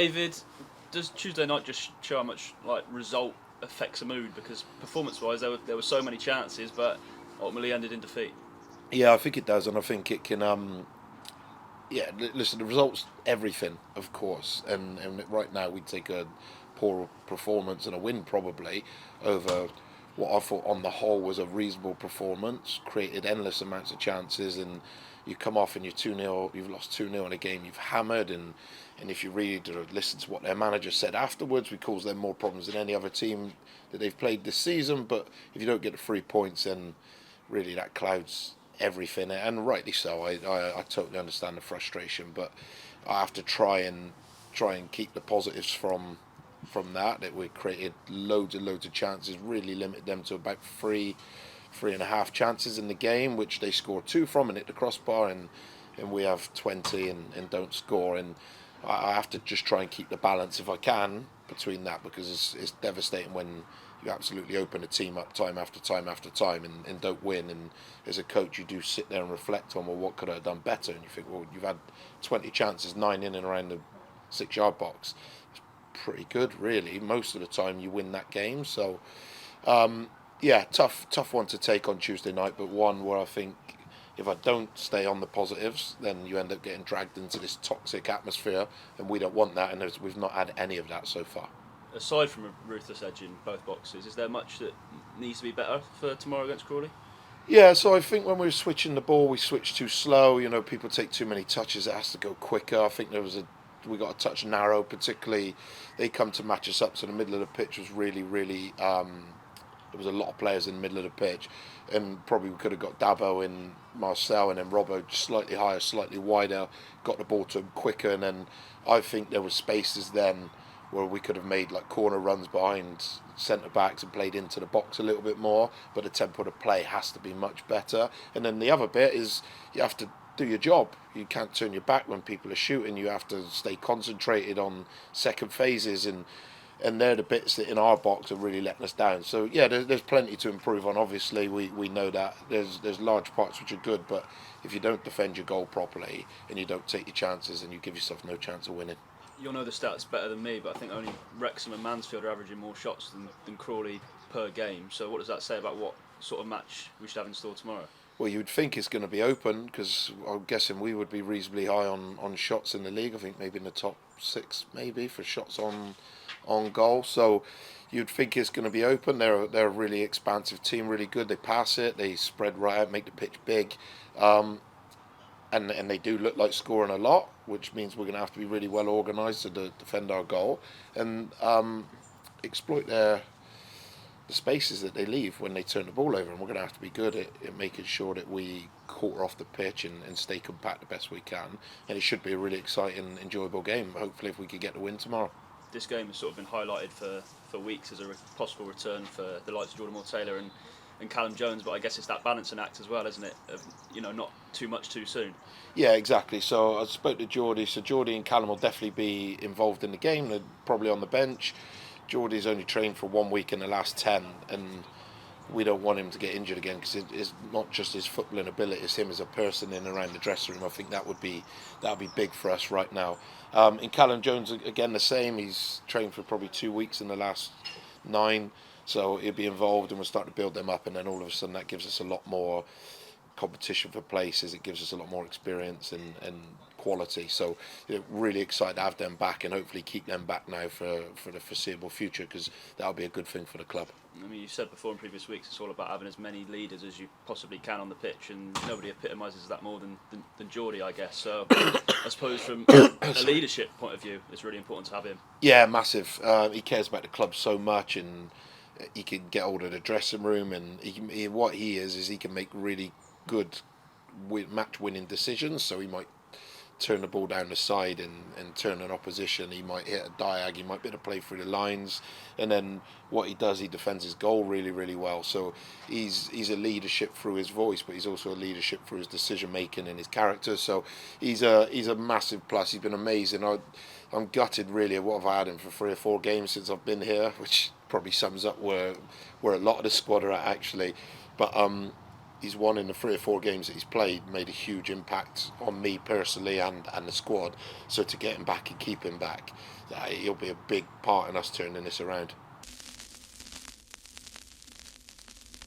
David, does Tuesday night just show how much result affects a mood? Because performance-wise, there were so many chances, but ultimately ended in defeat. Yeah, I think it does, and I think it can. Listen, the results, everything, of course, and right now we'd take a poor performance and a win probably over what I thought on the whole was a reasonable performance. Created endless amounts of chances, and you come off and you're 2-0, you've lost 2-0 in a game you've hammered, and if you read or listen to what their manager said afterwards, we cause them more problems than any other team that they've played this season. But if you don't get the 3 points, then really that clouds everything, and rightly so. I totally understand the frustration, but I have to try and keep the positives from that we created loads and loads of chances, really limit them to about three and a half chances in the game, which they score 2 from and hit the crossbar, and we have 20 and don't score. And I have to just try and keep the balance if I can between that, because it's devastating when you absolutely open a team up time after time after time and don't win. And as a coach, you do sit there and reflect on, well, what could I have done better? And you think, well, you've had 20 chances, 9 in and around the 6-yard box. It's pretty good, really. Most of the time you win that game. So tough one to take on Tuesday night, but one where I think if I don't stay on the positives, then you end up getting dragged into this toxic atmosphere, and we don't want that, and we've not had any of that so far. Aside from a ruthless edge in both boxes, is there much that needs to be better for tomorrow against Crawley? Yeah, so I think when we were switching the ball, we switched too slow. People take too many touches. It has to go quicker. I think we got a touch narrow, particularly they come to match us up. So the middle of the pitch was really. There was a lot of players in the middle of the pitch, and probably we could have got Dabo and Marcel, and then Robbo slightly higher, slightly wider, got the ball to him quicker, and then I think there were spaces then where we could have made like corner runs behind centre backs and played into the box a little bit more, but the tempo of play has to be much better. And then the other bit is you have to do your job. You can't turn your back when people are shooting. You have to stay concentrated on second phases, and they're the bits that in our box are really letting us down. So yeah, there's plenty to improve on. Obviously, we know that there's large parts which are good, but if you don't defend your goal properly and you don't take your chances, and you give yourself no chance of winning. You'll know the stats better than me, but I think only Wrexham and Mansfield are averaging more shots than Crawley per game. So what does that say about what sort of match we should have in store tomorrow? Well, you would think it's going to be open, because I'm guessing we would be reasonably high on shots in the league. I think maybe in the top 6, maybe, for shots on goal. So you'd think it's going to be open. They're a really expansive team, really good. They pass it, they spread right out, make the pitch big, and they do look like scoring a lot, which means we're going to have to be really well organised to defend our goal and exploit the spaces that they leave when they turn the ball over. And we're going to have to be good at making sure that we quarter off the pitch and stay compact the best we can. And it should be a really exciting, enjoyable game, hopefully, if we could get the win tomorrow. This game has sort of been highlighted for weeks as a possible return for the likes of Jordan Taylor and Callum Jones, but I guess it's that balancing act as well, isn't it? Of, not too much too soon. Yeah, exactly. So I spoke to Jordy. So Jordy and Callum will definitely be involved in the game. They're probably on the bench. Jordy's only trained for 1 week in the last 10, and we don't want him to get injured again, because it's not just his footballing ability, it's him as a person in and around the dressing room. I think that would be big for us right now. In Callum Jones, again, the same. He's trained for probably 2 weeks in the last 9, so he'll be involved, and we'll start to build them up, and then all of a sudden that gives us a lot more competition for places. It gives us a lot more experience and quality. So really excited to have them back, and hopefully keep them back now for the foreseeable future, because that'll be a good thing for the club. I mean, you said before in previous weeks it's all about having as many leaders as you possibly can on the pitch, and nobody epitomises that more than Jordy, I guess. So I suppose from a leadership point of view, it's really important to have him. Yeah, massive. He cares about the club so much, and he can get hold of the dressing room, and what he is he can make really good match-winning decisions. So he might turn the ball down the side and turn an opposition. He might hit a diag, he might be able to play through the lines, and then what he does, he defends his goal really, really well. So he's a leadership through his voice, but he's also a leadership through his decision making and his character. So he's a massive plus. He's been amazing. I'm gutted really at what I've had him for 3 or 4 games since I've been here, which probably sums up where a lot of the squad are at, actually. But he's won in the 3 or 4 games that he's played, made a huge impact on me personally and the squad. So to get him back and keep him back, he'll be a big part in us turning this around.